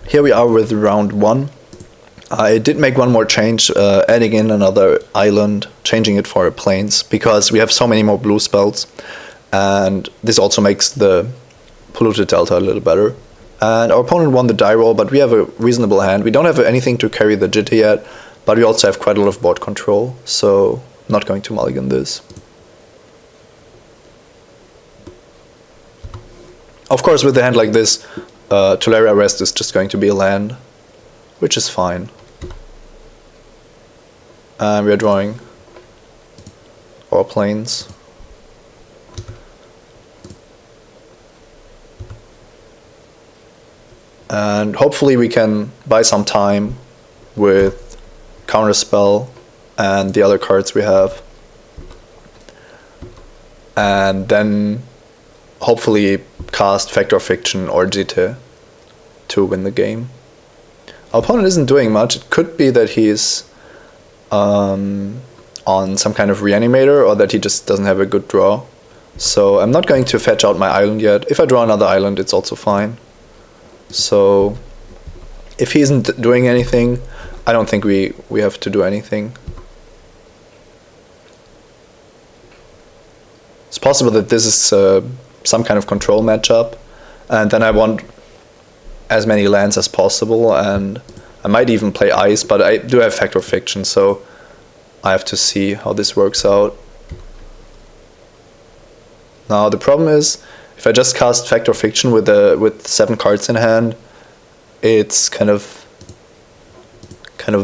Here we are with round 1. I did make one more change, adding in another island, changing it for plains, because we have so many more blue spells, and this also makes the polluted delta a little better. And our opponent won the die roll, but we have a reasonable hand. We don't have anything to carry the jitter yet, but we also have quite a lot of board control, so I'm not going to mulligan this. Of course, with a hand like this, Tolaria Rest is just going to be a land, which is fine. And we are drawing our plains. And hopefully we can buy some time with Counterspell and the other cards we have. And then hopefully cast Factor Fiction or Jitte to win the game. Our opponent isn't doing much. It could be that he's on some kind of reanimator, or that he just doesn't have a good draw. So I'm not going to fetch out my island yet. If I draw another island, it's also fine. So if he isn't doing anything, I don't think we have to do anything. It's possible that this is some kind of control matchup, and then I want as many lands as possible, and I might even play ice, but I do have Factor Fiction, so I have to see how this works out. Now the problem is, if I just cast Factor Fiction with 7 cards in hand, it's kind of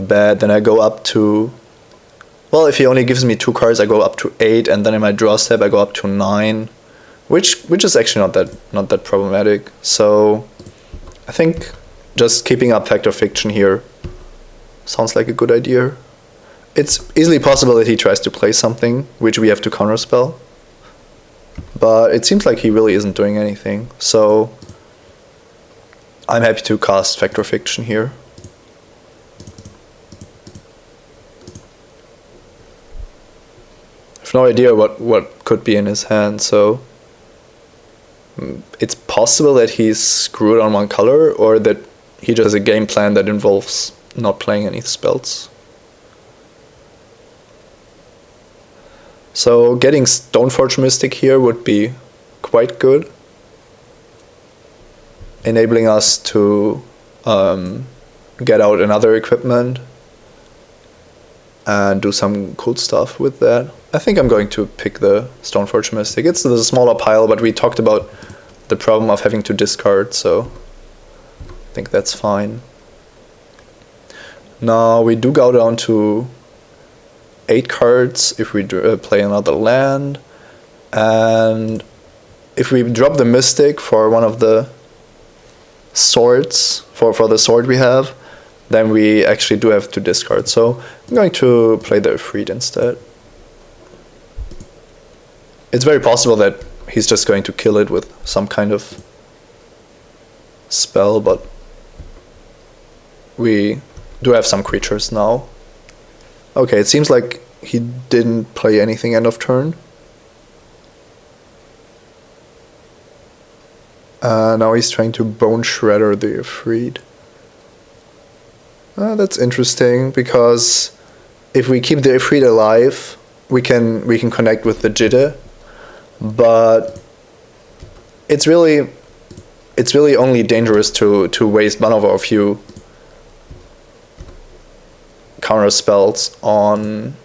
bad. Then I go up to, well, if he only gives me 2 cards, I go up to 8, and then in my draw step I go up to 9, which is actually not that problematic. So I think just keeping up Factor Fiction here sounds like a good idea. It's easily possible that he tries to play something, which we have to counterspell. But it seems like he really isn't doing anything. So I'm happy to cast Factor Fiction here. I have no idea what could be in his hand, so it's possible that he's screwed on one color, or that he just has a game plan that involves not playing any spells. So getting Stoneforge Mystic here would be quite good, enabling us to get out another equipment and do some cool stuff with that. I think I'm going to pick the Stoneforge Mystic. It's the smaller pile, but we talked about the problem of having to discard, so I think that's fine. Now we do go down to 8 cards if we play another land, and if we drop the Mystic for one of the swords, for the sword we have, then we actually do have to discard. So I'm going to play the Ifrit instead. It's very possible that he's just going to kill it with some kind of spell, but we do have some creatures now. Okay, it seems like he didn't play anything end of turn. Now he's trying to Bone Shredder the Ifrit. That's interesting, because if we keep the Ifrit alive, we can connect with the Jitte, but it's really only dangerous to waste one of our few counter spells on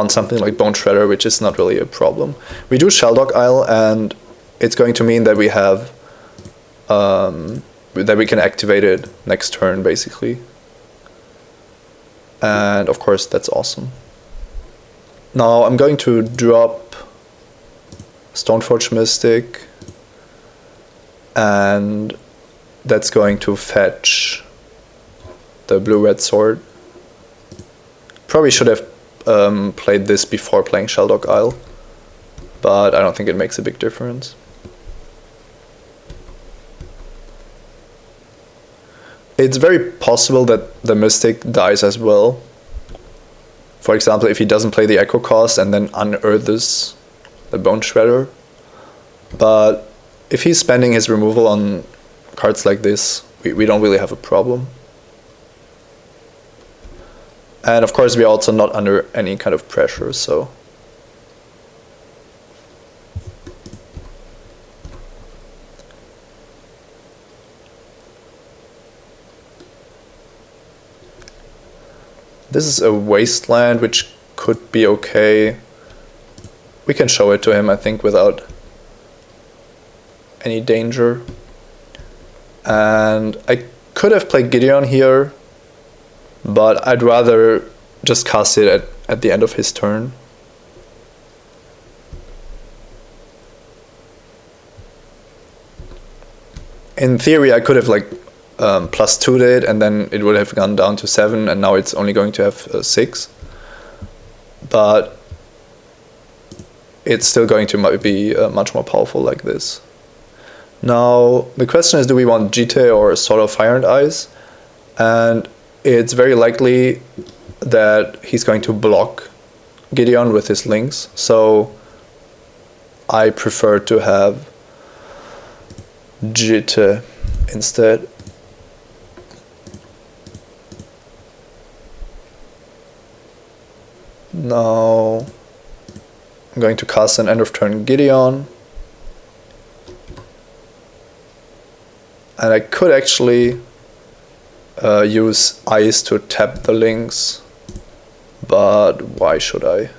something like Bone Shredder, which is not really a problem. We do Shelldog Isle, and it's going to mean that we have that we can activate it next turn, basically. And of course that's awesome. Now I'm going to drop Stoneforge Mystic, and that's going to fetch the blue-red sword. Probably should have played this before playing Shelldog Isle, but I don't think it makes a big difference. It's very possible that the Mystic dies as well. For example, if he doesn't play the Echo cost and then unearths the Bone Shredder. But if he's spending his removal on cards like this, we don't really have a problem. And of course, we're also not under any kind of pressure, so. This is a wasteland, which could be okay. We can show it to him, I think, without any danger. And I could have played Gideon here, but I'd rather just cast it at the end of his turn. In theory, I could have like plus 2'd it, and then it would have gone down to 7, and now it's only going to have 6. But it's still going to be much more powerful like this. Now, the question is, do we want Jitte or Sword of Fire and Ice? And it's very likely that he's going to block Gideon with his links, so I prefer to have Jitte instead. Now I'm going to cast an end of turn Gideon, and I could actually use Ice to tap the links, but why should I?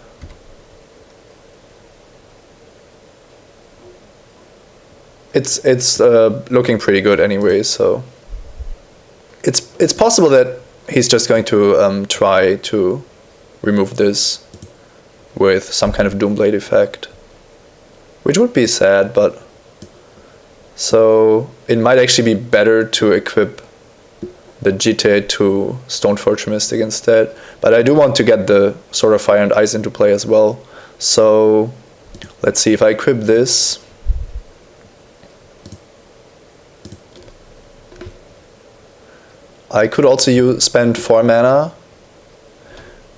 It's looking pretty good anyway, so it's possible that he's just going to try to remove this with some kind of Doomblade effect, which would be sad, but so it might actually be better to equip the Jitte to Stoneforge Mystic instead, but I do want to get the Sword of Fire and Ice into play as well. So let's see if I equip this. I could also spend 4 mana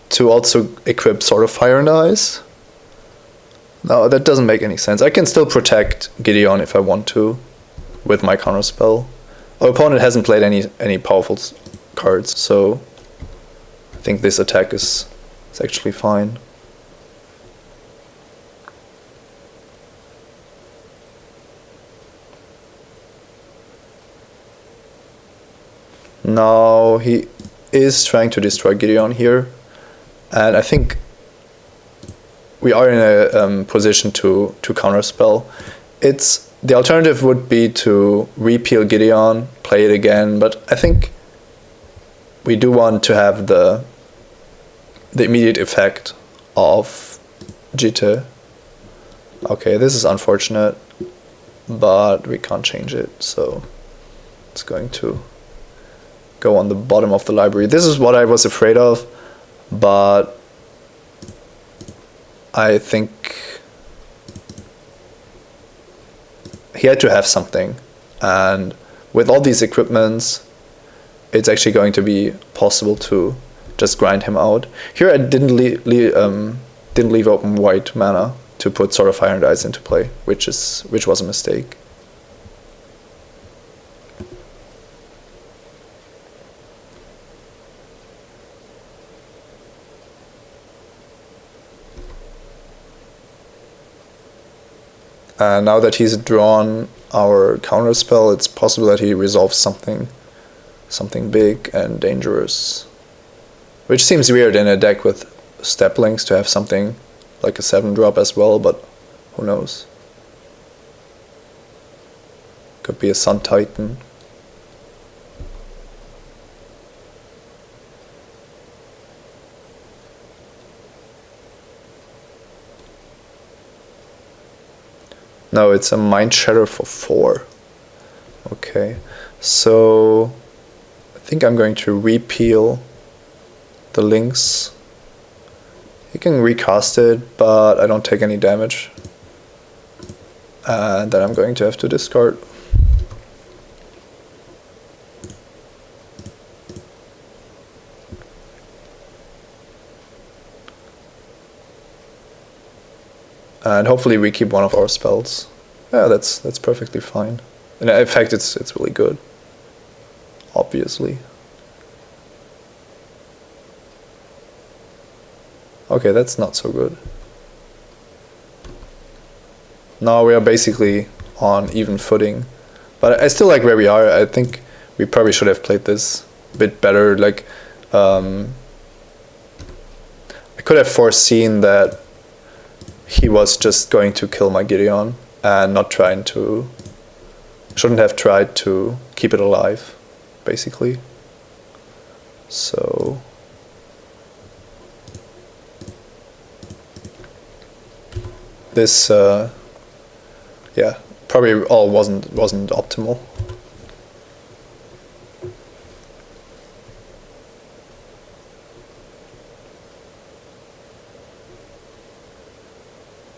to also equip Sword of Fire and Ice. No, that doesn't make any sense. I can still protect Gideon if I want to with my counterspell. Our opponent hasn't played any powerful cards, so I think this attack is actually fine. Now he is trying to destroy Gideon here, and I think we are in a position to counterspell. The alternative would be to repeal Gideon, play it again, but I think we do want to have the immediate effect of Jitte. Okay, this is unfortunate, but we can't change it, so it's going to go on the bottom of the library. This is what I was afraid of, but I think he had to have something, and with all these equipments it's actually going to be possible to just grind him out. Here I didn't leave open white mana to put Sword of Fire and Ice into play, which was a mistake. Now that he's drawn our counterspell, it's possible that he resolves something big and dangerous. Which seems weird in a deck with step links to have something like a 7-drop as well, but who knows. Could be a Sun Titan. No, it's a Mind Shatter for 4. Okay, so I think I'm going to repeal the links. You can recast it, but I don't take any damage. And then I'm going to have to discard. And hopefully we keep one of our spells. Yeah, that's perfectly fine. And in fact, it's really good. obviously. Okay, that's not so good. Now we are basically on even footing. But I still like where we are. I think we probably should have played this a bit better. Like, I could have foreseen that he was just going to kill my Gideon and not trying to... Shouldn't have tried to keep it alive, basically. So... This, yeah, probably all wasn't optimal.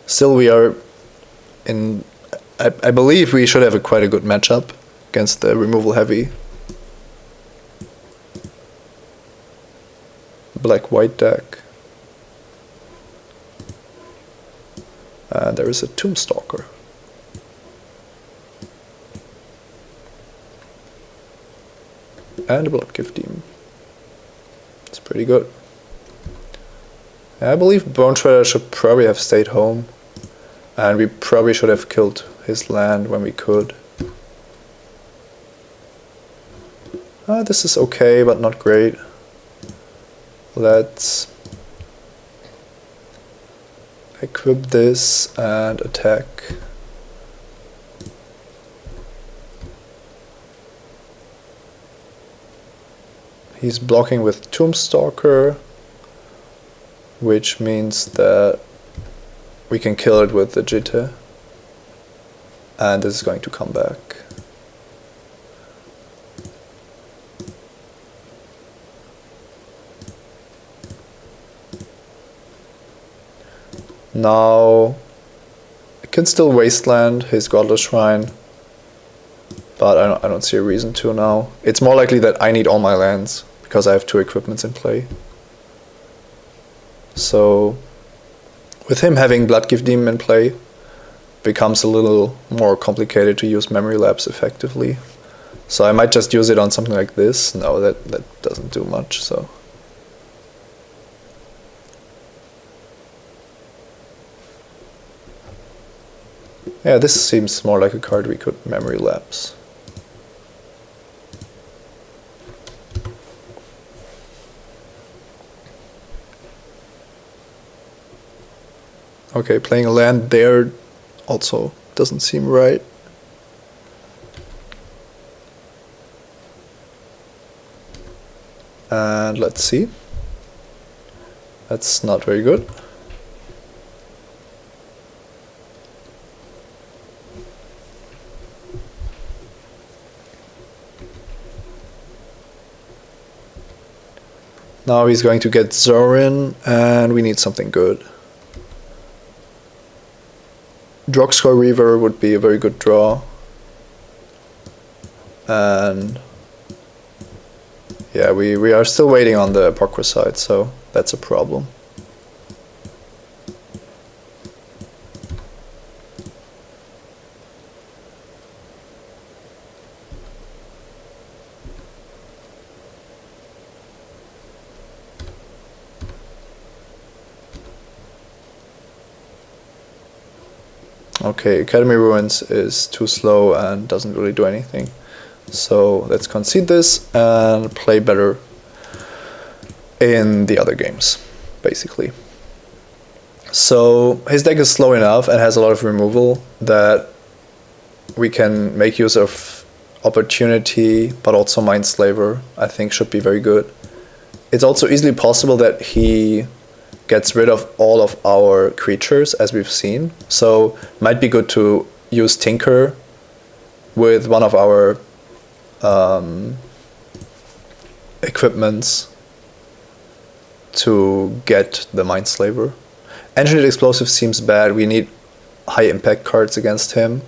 Still, we are in... I believe we should have quite a good matchup against the removal heavy black-white deck. And there is a Tombstalker. And a Bloodgift Demon. It's pretty good. I believe Bone Shredder should probably have stayed home. And we probably should have killed his land when we could. This is okay, but not great. Let's equip this and attack. He's blocking with Tombstalker, which means that we can kill it with the Jitte, and this is going to come back. Now, I can still wasteland his Godless Shrine, but I don't see a reason to now. It's more likely that I need all my lands, because I have 2 equipments in play. So, with him having Bloodgift Demon in play, becomes a little more complicated to use Memory Lapse effectively. So I might just use it on something like this. No, that doesn't do much, so... Yeah, this seems more like a card we could Memory Lapse. Okay, playing a land there also doesn't seem right. And let's see. That's not very good. Now he's going to get Zorin, and we need something good. Drogskor Reaver would be a very good draw. And yeah, we are still waiting on the Apocryphite, so that's a problem. Okay, Academy Ruins is too slow and doesn't really do anything. So let's concede this and play better in the other games, basically. So his deck is slow enough and has a lot of removal that we can make use of Opportunity, but also Mindslaver, I think should be very good. It's also easily possible that he gets rid of all of our creatures, as we've seen. So might be good to use Tinker with one of our equipments to get the Mindslaver. Engineered Explosive seems bad. We need high impact cards against him.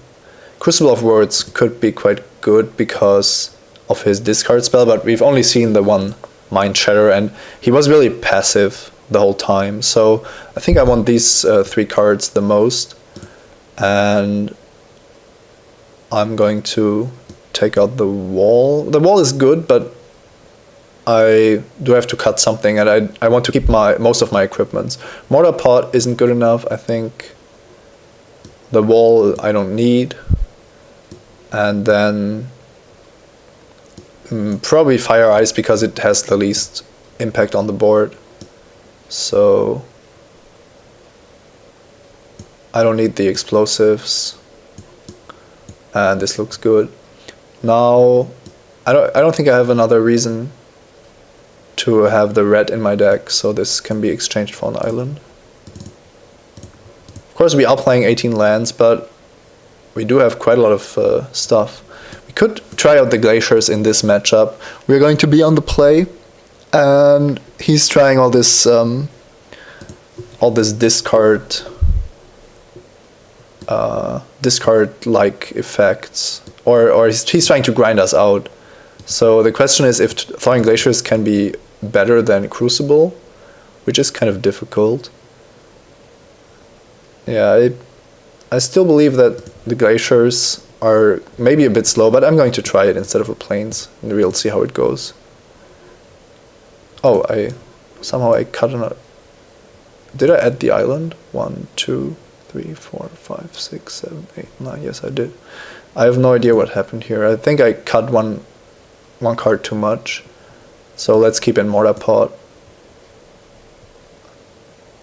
Crucible of Words could be quite good because of his discard spell, but we've only seen the one Mind Shatter, and he was really passive the whole time. So I think I want these 3 cards the most, and I'm going to take out the wall. The wall is good, but I do have to cut something, and I want to keep most of my equipment. Mortar pot isn't good enough, I think. The wall I don't need. And then probably fire ice because it has the least impact on the board. So I don't need the explosives. And this looks good. Now I don't think I have another reason to have the red in my deck, so this can be exchanged for an island. Of course we are playing 18 lands, but we do have quite a lot of stuff. We could try out the glaciers in this matchup. We're going to be on the play, and he's trying all this discard-like effects, or he's trying to grind us out. So the question is if Thawing Glaciers can be better than Crucible, which is kind of difficult. Yeah, I still believe that the Glaciers are maybe a bit slow, but I'm going to try it instead of a Plains, and we'll see how it goes. Oh, somehow I cut another. Did I add the island? 1, 2, 3, 4, 5, 6, 7, 8, 9. Yes, I did. I have no idea what happened here. I think I cut one card too much. So let's keep in Mortar Pot.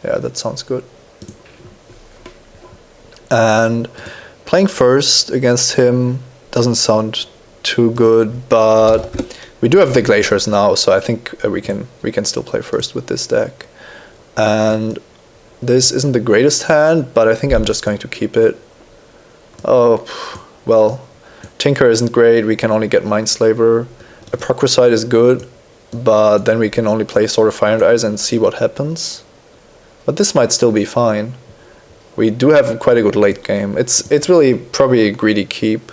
Yeah, that sounds good. And playing first against him doesn't sound too good, but we do have the Glaciers now, so I think we can still play first with this deck. And this isn't the greatest hand, but I think I'm just going to keep it. Oh, well, Tinker isn't great. We can only get Mindslaver. Apocryphite is good, but then we can only play Sword of Fire and Ice and see what happens. But this might still be fine. We do have quite a good late game. It's really probably a greedy keep.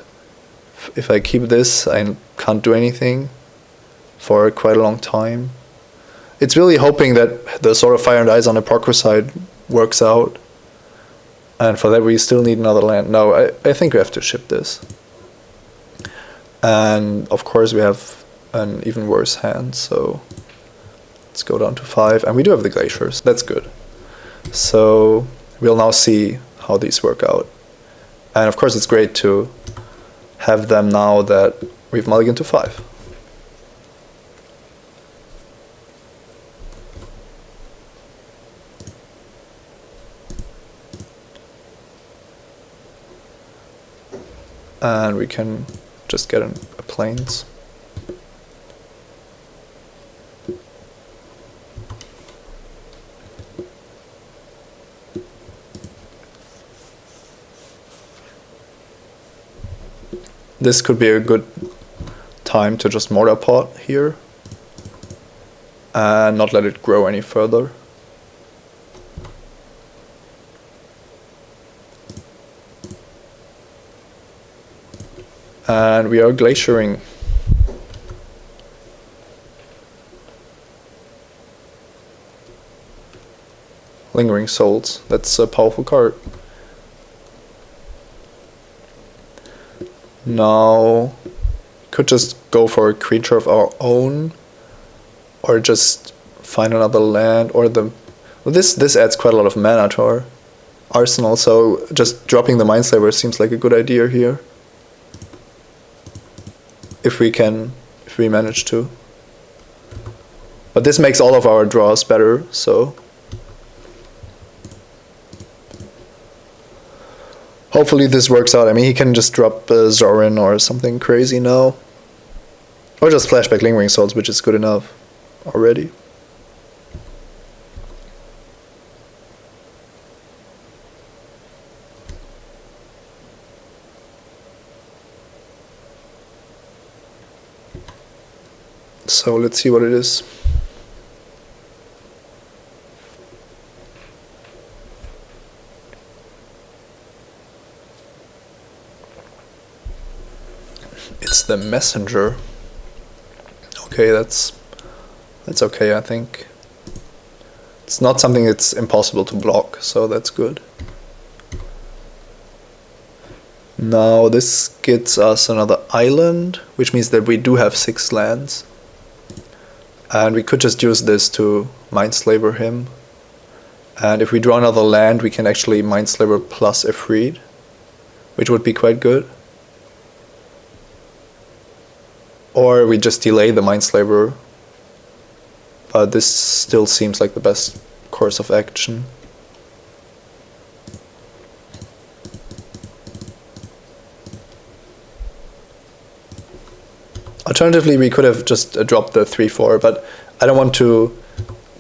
If I keep this, I can't do anything for quite a long time. It's really hoping that the Sword of Fire and Ice on Apocryphite works out. And for that we still need another land. No, I think we have to ship this. And of course we have an even worse hand, so let's go down to 5. And we do have the Glaciers. That's good. So we'll now see how these work out. And of course it's great to have them now that we've mulliganed to 5. And we can just get a Plains. This could be a good time to just Mortar Pot here and not let it grow any further. And we are glaciering. Lingering Souls, that's a powerful card. Now, could just go for a creature of our own, or just find another land, or the... Well, this adds quite a lot of mana to our arsenal, so just dropping the Mindslaver seems like a good idea here. If we manage to. But this makes all of our draws better, so... Hopefully this works out. I mean, he can just drop Zorin or something crazy now. Or just flashback Lingering Souls, which is good enough already. So let's see what it is. It's the Messenger. Okay, that's okay, I think. It's not something that's impossible to block, so that's good. Now this gets us another island, which means that we do have 6 lands. And we could just use this to Mindslaver him. And if we draw another land, we can actually Mindslaver plus Ifrit, which would be quite good. Or we just delay the Mindslaver. But this still seems like the best course of action. Alternatively, we could have just dropped the 3/4, but I don't want to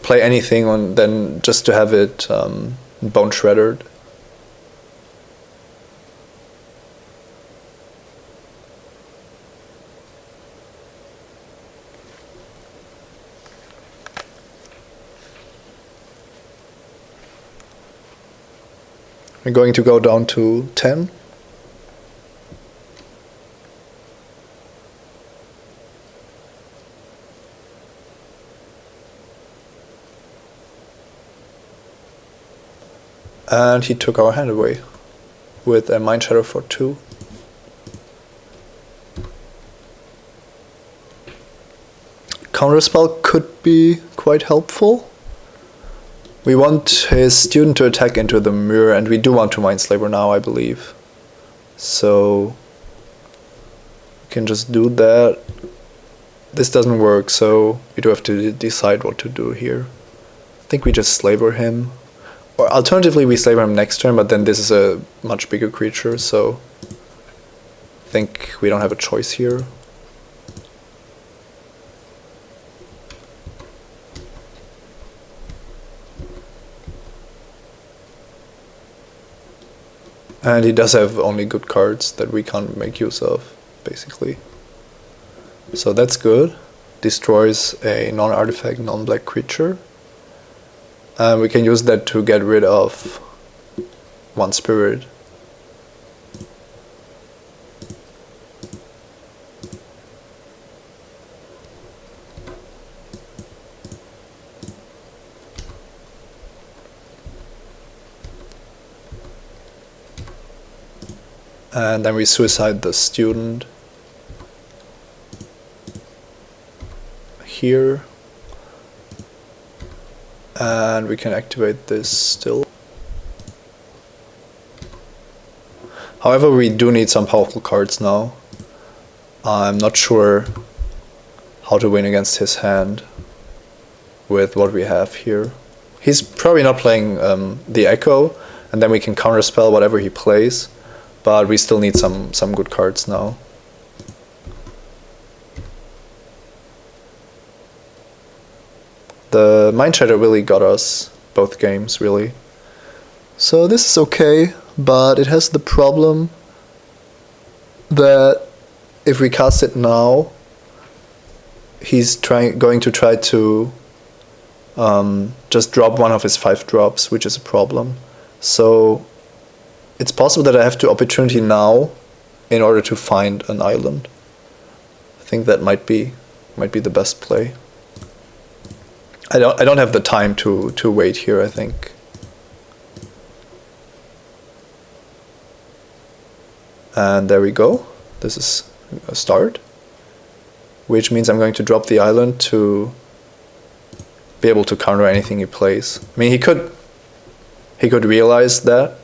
play anything on then just to have it bone shredded. We're going to go down to 10. And he took our hand away with a Mind Shadow for 2. Counterspell could be quite helpful. We want his student to attack into the mirror, and we do want to Mindslaver now, I believe. So we can just do that. This doesn't work, so we do have to decide what to do here. I think we just Slaver him. Or alternatively, we Slaver him next turn, but then this is a much bigger creature, so I think we don't have a choice here. And he does have only good cards that we can't make use of, basically. So that's good. Destroys a non-artifact, non-black creature. And we can use that to get rid of 1 spirit. And then we suicide the student here. And we can activate this still. However, we do need some powerful cards now. I'm not sure how to win against his hand with what we have here. He's probably not playing the Echo, and then we can counterspell whatever he plays. But we still need some good cards now. The Mind Shadow really got us both games, really. So this is okay, but it has the problem that if we cast it now, he's going to try to just drop one of his 5 drops, which is a problem. So it's possible that I have to opportunity now in order to find an island. I think that might be the best play. I don't have the time to wait here, I think. And there we go. This is a start, which means I'm going to drop the island to be able to counter anything he plays. I mean, he could realize that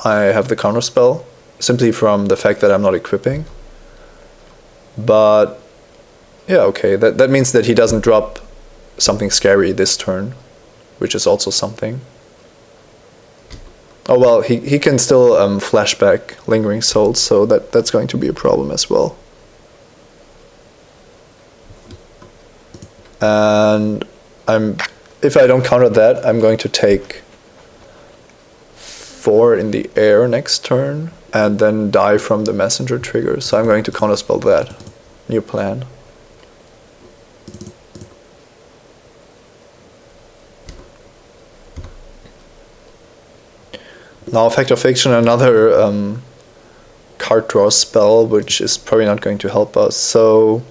I have the counter spell simply from the fact that I'm not equipping. But yeah, okay, that means that he doesn't drop something scary this turn, which is also something. Oh well, he can still flashback Lingering Souls, so that's going to be a problem as well. And if I don't counter that, I'm going to take 4 in the air next turn, and then die from the messenger trigger. So I'm going to counterspell that. New plan. Now Fact or Fiction, another card draw spell, which is probably not going to help us. So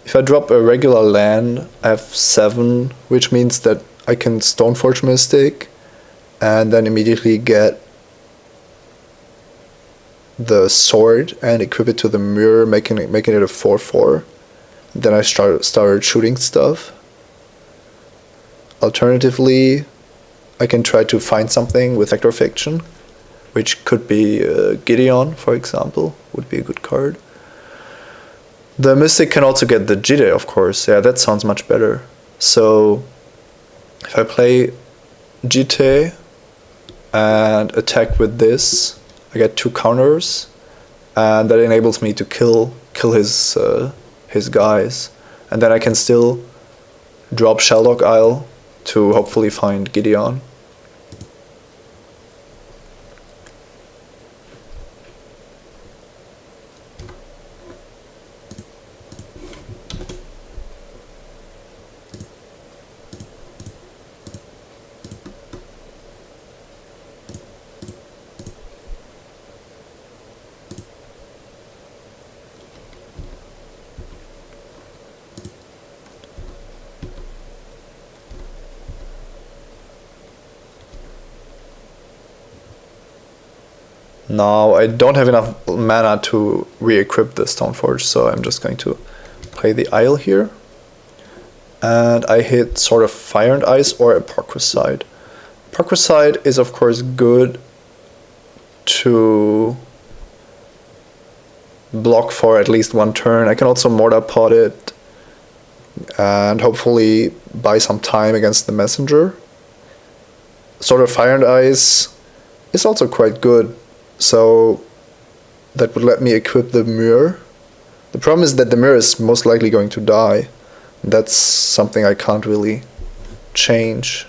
if I drop a regular land, I have 7, which means that I can Stoneforge Mystic and then immediately get the sword and equip it to the mirror, making it a 4/4. Then I started shooting stuff. Alternatively, I can try to find something with Vector Fiction, which could be Gideon, for example, would be a good card. The Mystic can also get the Jide, of course. Yeah, that sounds much better. So if I play Jite and attack with this, I get 2 counters, and that enables me to kill his guys, and then I can still drop Shelldock Isle to hopefully find Gideon. Now I don't have enough mana to re-equip the Stoneforge, so I'm just going to play the Isle here. And I hit Sword of Fire and Ice or Apocryphite. Apocryphite is of course good to block for at least 1 turn. I can also Mortar Pot it and hopefully buy some time against the Messenger. Sword of Fire and Ice is also quite good. So that would let me equip the mirror. The problem is that the mirror is most likely going to die. That's something I can't really change.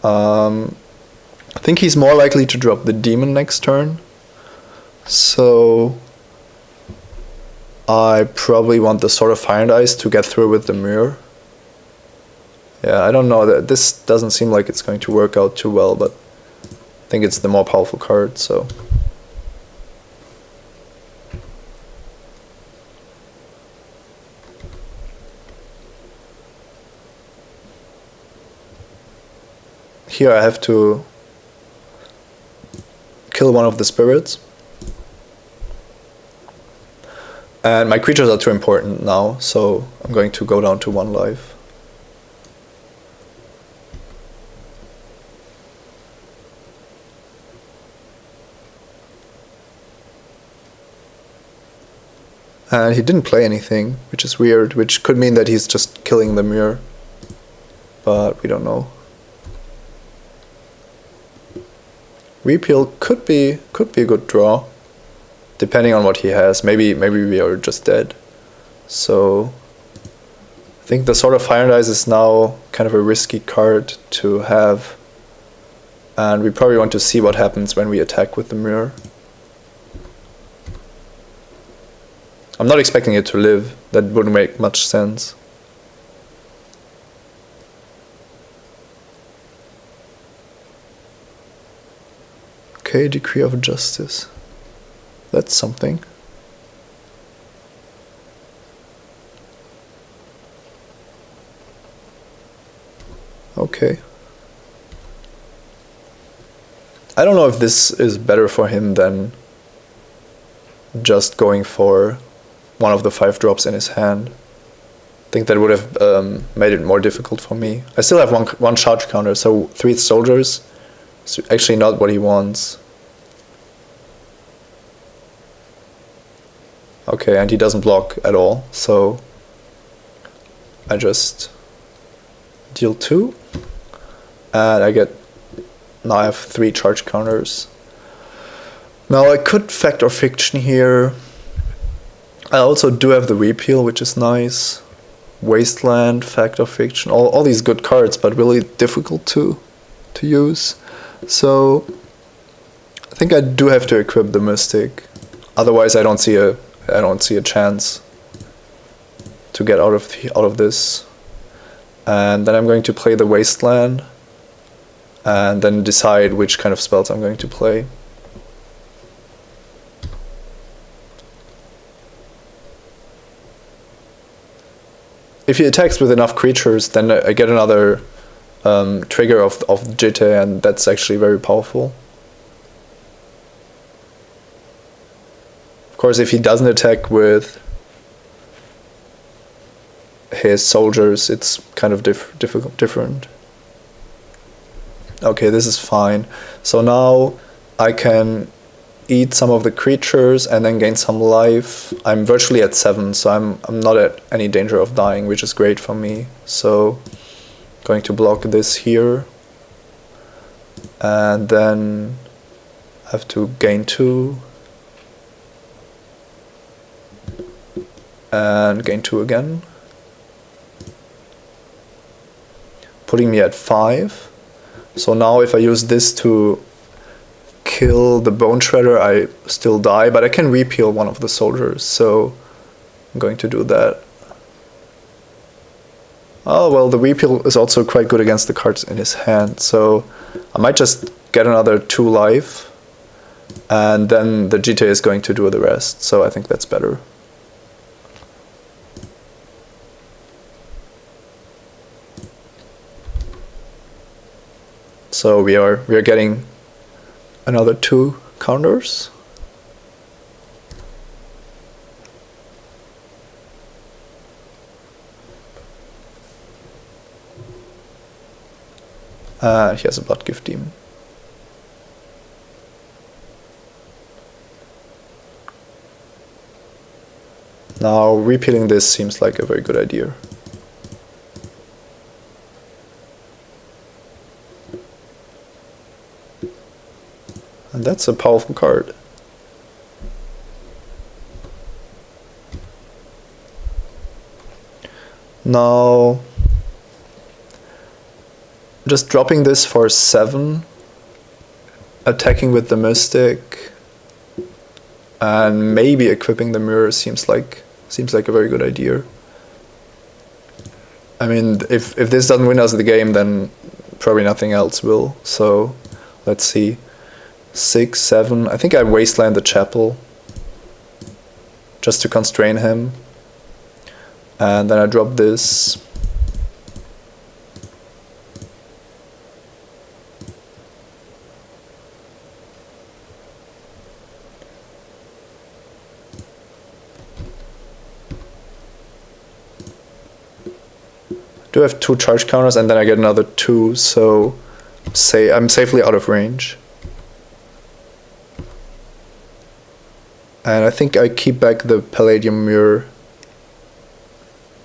I think he's more likely to drop the demon next turn. So I probably want the Sword of Fire and Ice to get through with the mirror. Yeah, I don't know. This doesn't seem like it's going to work out too well, but I think it's the more powerful card, so. Here I have to kill one of the spirits. And my creatures are too important now, so I'm going to go down to 1 life. And he didn't play anything, which is weird, which could mean that he's just killing the mirror. But we don't know. Repeal could be a good draw, depending on what he has. Maybe we are just dead. So I think the Sword of Fire and Ice is now kind of a risky card to have. And we probably want to see what happens when we attack with the mirror. I'm not expecting it to live. That wouldn't make much sense. Okay, Decree of Justice. That's something. Okay. I don't know if this is better for him than just going for one of the 5 drops in his hand. I think that would have made it more difficult for me. I still have one charge counter, so 3 soldiers is actually not what he wants. Okay, and he doesn't block at all, so I just deal 2, and now I have 3 charge counters. Now I could Fact or Fiction here. I also do have the Repeal, which is nice. Wasteland, Fact or Fiction, all these good cards, but really difficult to use. So I think I do have to equip the Mystic. Otherwise, I don't see a chance to get out of this. And then I'm going to play the Wasteland, and then decide which kind of spells I'm going to play. If he attacks with enough creatures, then I get another trigger of Jite, and that's actually very powerful. course, if he doesn't attack with his soldiers, it's kind of different. Okay, this is fine. So now I can eat some of the creatures and then gain some life. I'm virtually at 7, so I'm not at any danger of dying, which is great for me. So going to block this here, and then I have to gain 2 and gain 2 again, putting me at 5. So now if I use this to kill the Bone Shredder, I still die, but I can repeal one of the soldiers, so I'm going to do that. Oh, well, the repeal is also quite good against the cards in his hand, so I might just get another 2 life, and then the GTA is going to do the rest, so I think that's better. So we are getting another 2 counters. He has a Blood Gift Demon. Now repealing this seems like a very good idea. And that's a powerful card. Now, just dropping this for 7, attacking with the Mystic, and maybe equipping the Mirror seems like a very good idea. I mean, if this doesn't win us the game, then probably nothing else will. So let's see. 6, 7. I think I wasteland the chapel just to constrain him, and then I drop this. I do have 2 charge counters, and then I get another 2, so I'm safely out of range. And I think I keep back the Palladium Mirror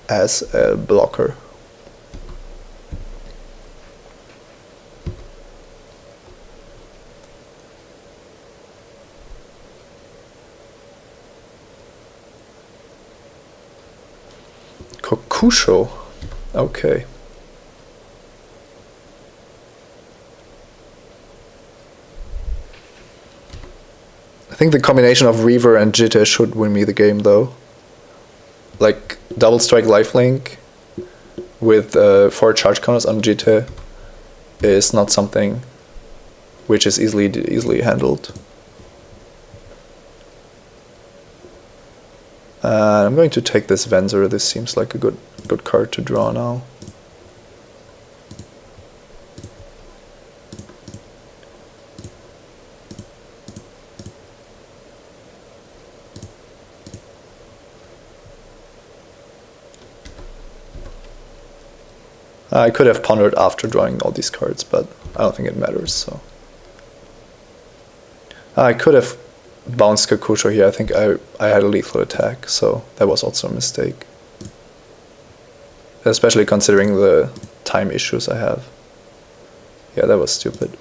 as a blocker. Kokusho. Okay. I think the combination of Reaver and Jitte should win me the game, though. Like, double strike lifelink with 4 charge counters on Jitte is not something which is easily handled. I'm going to take this Venser. This seems like a good card to draw now. I could have pondered after drawing all these cards, but I don't think it matters. So I could have bounced Kokusho here. I think I had a lethal attack, so that was also a mistake. Especially considering the time issues I have. Yeah, that was stupid.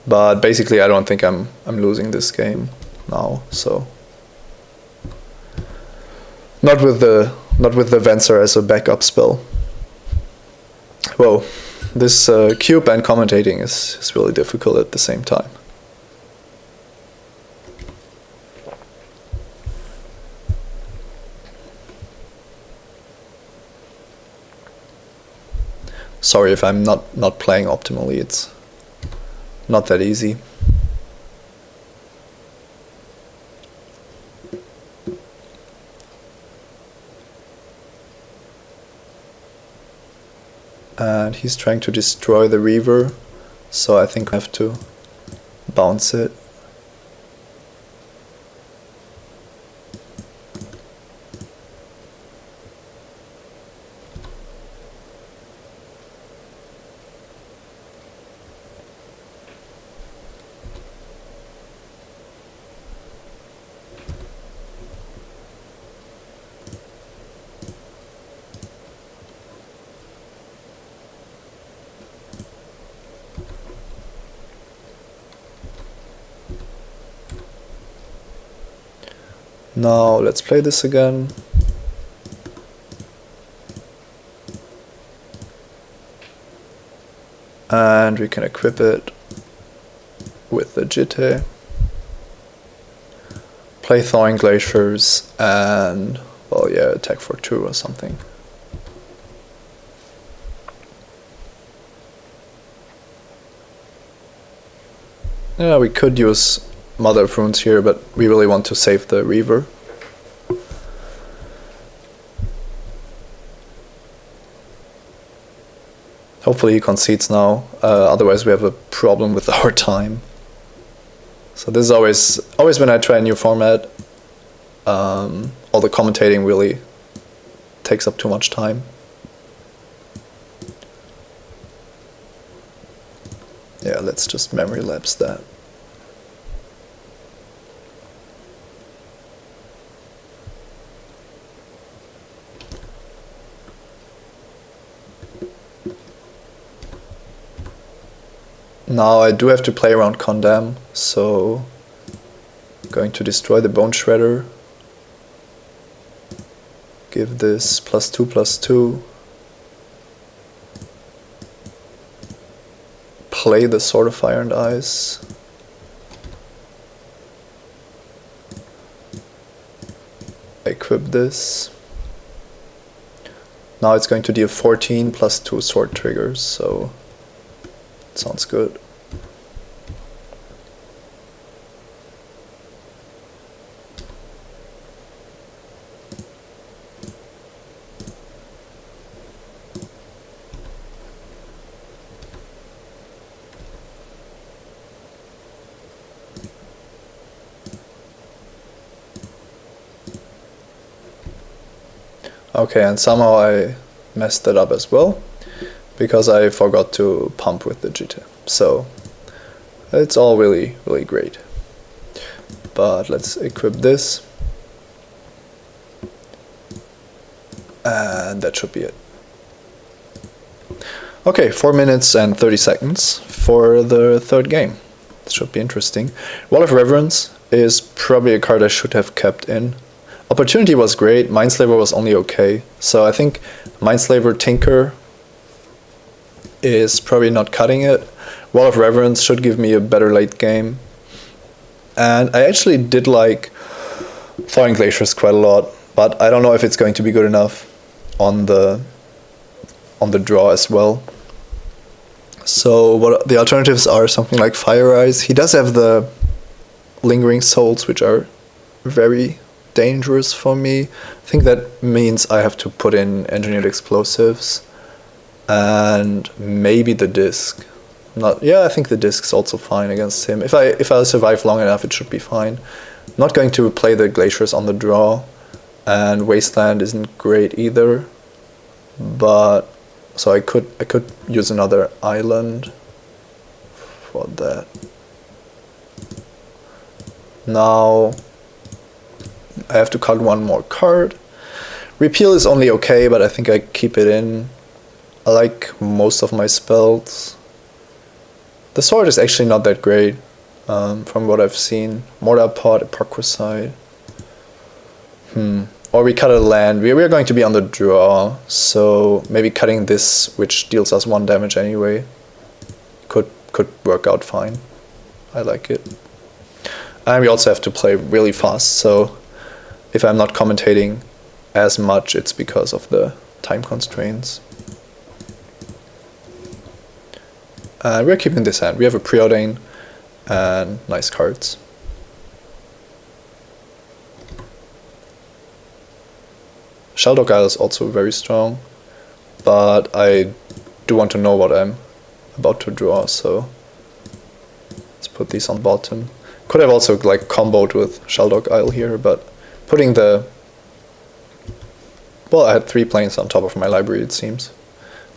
But basically, I don't think I'm losing this game now. So not with the Venser as a backup spell. Whoa, this cube and commentating is really difficult at the same time. Sorry if I'm not playing optimally. It's not that easy. And he's trying to destroy the Reaver, so I think I have to bounce it. Now let's play this again. And we can equip it with the Jitte. Play Thawing Glaciers and, well, yeah, attack for 2 or something. Yeah, we could use Mother of Runes here, but we really want to save the Reaver. Hopefully he concedes now, otherwise we have a problem with our time. So this is always when I try a new format, all the commentating really takes up too much time. Yeah, let's just memory lapse that. Now I do have to play around Condemn, so I'm going to destroy the Bone Shredder. Give this +2/+2. Play the Sword of Fire and Ice. Equip this. Now it's going to deal 14 +2 sword triggers, so it sounds good. Okay, and somehow I messed that up as well, because I forgot to pump with the Jitte. So it's all really great. But let's equip this. And that should be it. Okay, 4 minutes and 30 seconds for the third game. This should be interesting. Wall of Reverence is probably a card I should have kept in. Opportunity was great, Mindslaver was only okay. So I think Mindslaver Tinker is probably not cutting it. Wall of Reverence should give me a better late game. And I actually did like Thawing Glaciers quite a lot, but I don't know if it's going to be good enough on the draw as well. So what the alternatives are something like Fire Eyes. He does have the Lingering Souls, which are very dangerous for me. I think that means I have to put in Engineered Explosives and maybe the Disc. Yeah, I think the Disc's also fine against him. If I survive long enough, it should be fine. I'm not going to play the Glaciers on the draw, and Wasteland isn't great either. But so I could use another island for that. Now I have to cut one more card. Repeal is only okay, but I think I keep it in. I like most of my spells. The sword is actually not that great, from what I've seen. Mortar Pot, Epocrisite. Or we cut a land. We are going to be on the draw, so maybe cutting this, which deals us 1 damage anyway, could work out fine. I like it. And we also have to play really fast, so if I'm not commentating as much, it's because of the time constraints. We're keeping this hand. We have a Preordain and nice cards. Sheldog Isle is also very strong, but I do want to know what I'm about to draw, so let's put these on bottom. Could have also like comboed with Shelldock Isle here, but putting the... Well, I had 3 planes on top of my library, it seems.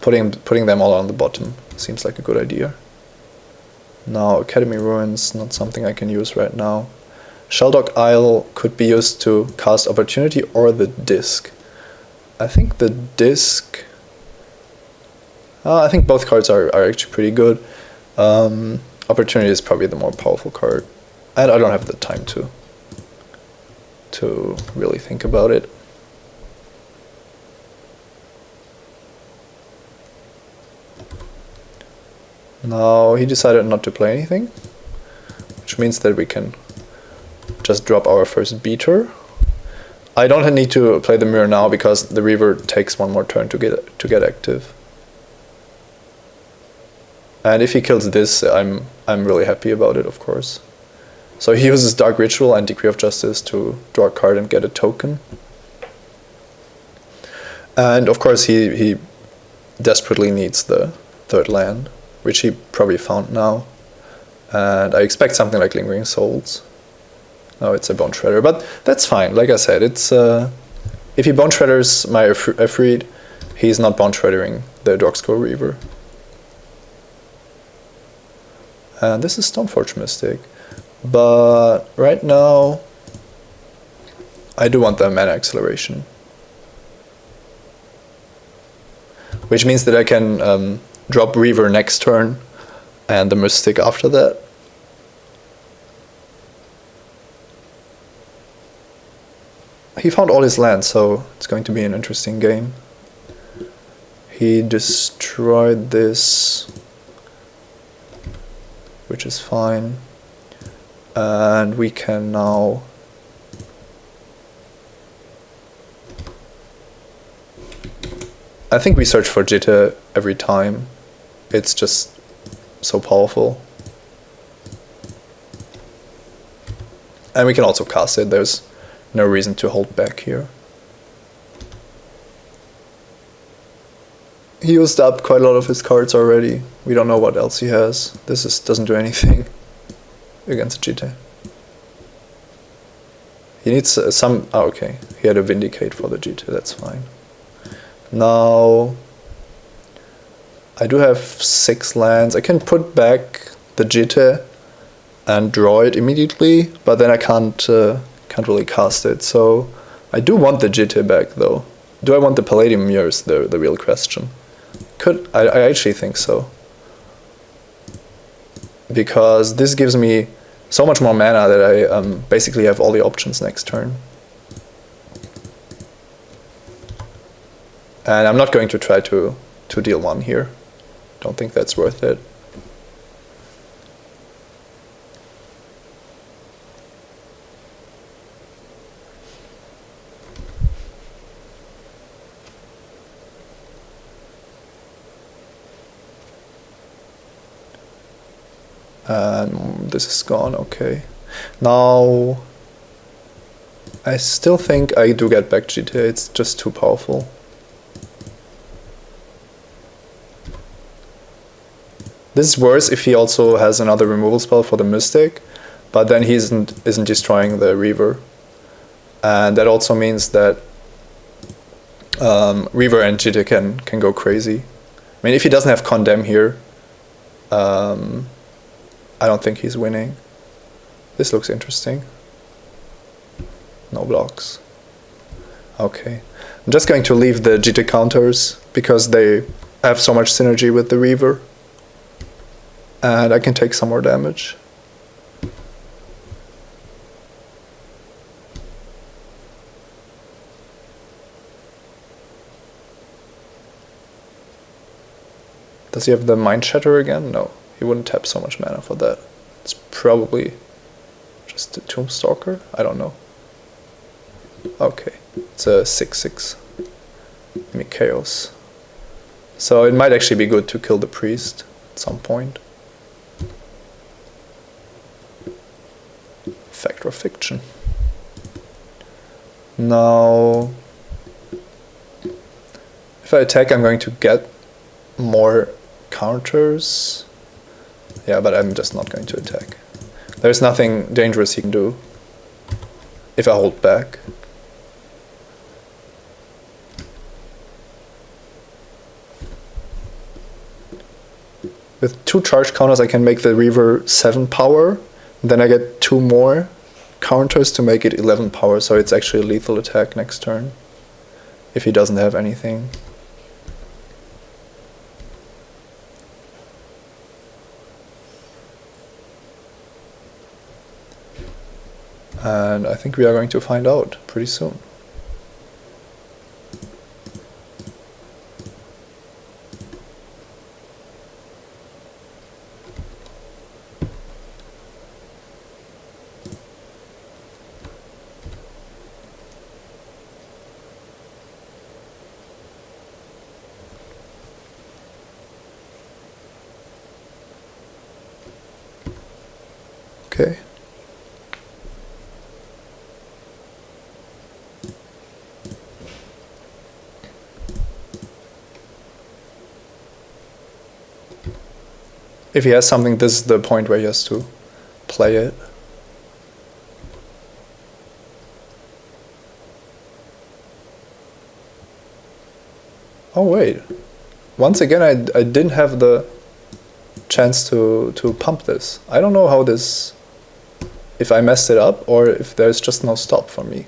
Putting them all on the bottom seems like a good idea. Now, Academy Ruins, not something I can use right now. Shelldock Isle could be used to cast Opportunity or the Disc. I think the Disc... I think both cards are actually pretty good. Opportunity is probably the more powerful card. And I don't have the time to really think about it. Now he decided not to play anything, which means that we can just drop our first beater. I don't need to play the mirror now because the Reaver takes 1 more turn to get active. And if he kills this, I'm really happy about it, of course. So he uses Dark Ritual and Decree of Justice to draw a card and get a token. And of course he desperately needs the 3rd land, which he probably found now. And I expect something like Lingering Souls. No, it's a Bone Shredder, but that's fine. Like I said, it's if he Bone Shredders my Efreet, he's not Bone Shreddering the Drogskull Reaver. And this is Stoneforge Mystic. But right now, I do want the mana acceleration. Which means that I can drop Reaver next turn and the Mystic after that. He found all his lands, so it's going to be an interesting game. He destroyed this, which is fine. And we can now I think we search for Jitte every time. It's just so powerful. And we can also cast it. There's no reason to hold back here. He used up quite a lot of his cards already. We don't know what else he has. This doesn't do anything against Jitte. He needs some... Oh, okay. He had a Vindicate for the Jitte. That's fine. Now... I do have 6 lands. I can put back the Jitte and draw it immediately, but then I can't really cast it. So I do want the Jitte back, though. Do I want the Palladium Mirrors? The real question. I actually think so. Because this gives me so much more mana that I basically have all the options next turn. And I'm not going to try to deal 1 here. Don't think that's worth it. And this is gone, okay. Now, I still think I do get back Jitte, it's just too powerful. This is worse if he also has another removal spell for the Mystic, but then he isn't destroying the Reaver. And that also means that Reaver and Jitte can go crazy. I mean, if he doesn't have Condemn here, I don't think he's winning. This looks interesting. No blocks. Okay. I'm just going to leave the Jitte counters because they have so much synergy with the Reaver. And I can take some more damage. Does he have the Mind Shatter again? No. He wouldn't tap so much mana for that. It's probably just a Tombstalker? I don't know. Okay, it's a 6/6 Mikaos. So it might actually be good to kill the priest at some point. Fact or fiction. Now, if I attack, I'm going to get more counters. Yeah, but I'm just not going to attack. There's nothing dangerous he can do if I hold back. With 2 charge counters I can make the Reaver 7 power, then I get 2 more counters to make it 11 power, so it's actually a lethal attack next turn, if he doesn't have anything. And I think we are going to find out pretty soon. Okay. If he has something, this is the point where he has to play it. Oh wait, once again I didn't have the chance to pump this. I don't know how this, if I messed it up or if there's just no stop for me.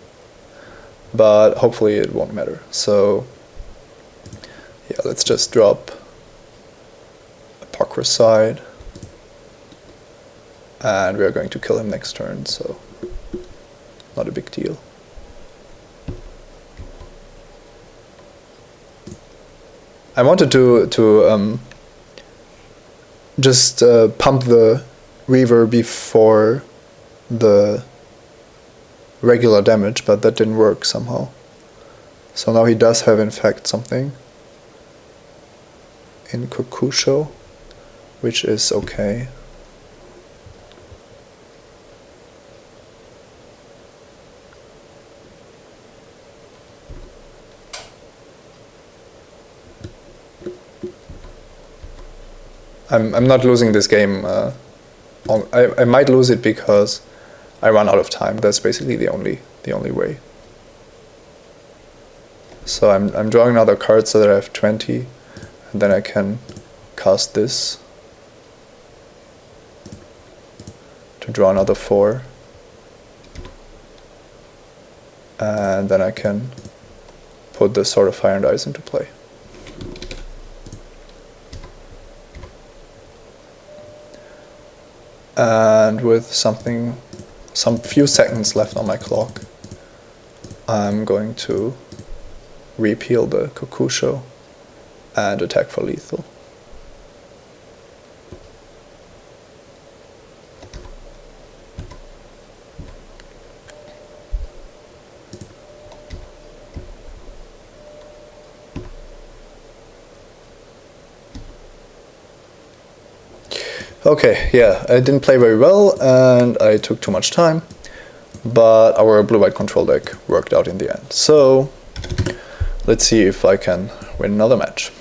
But hopefully it won't matter. So yeah, let's just drop Apocrycide. And we are going to kill him next turn, so not a big deal. I wanted to just pump the Reaver before the regular damage, but that didn't work somehow. So now he does have in fact something in Kokusho, which is okay. I'm not losing this game. I might lose it because I run out of time. That's basically the only way. So I'm drawing another card so that I have 20, and then I can cast this to draw another 4, and then I can put the Sword of Fire and Ice into play. And with some few seconds left on my clock, I'm going to repeal the Kokusho and attack for lethal. Okay, yeah, I didn't play very well and I took too much time, but our blue-white control deck worked out in the end. So let's see if I can win another match.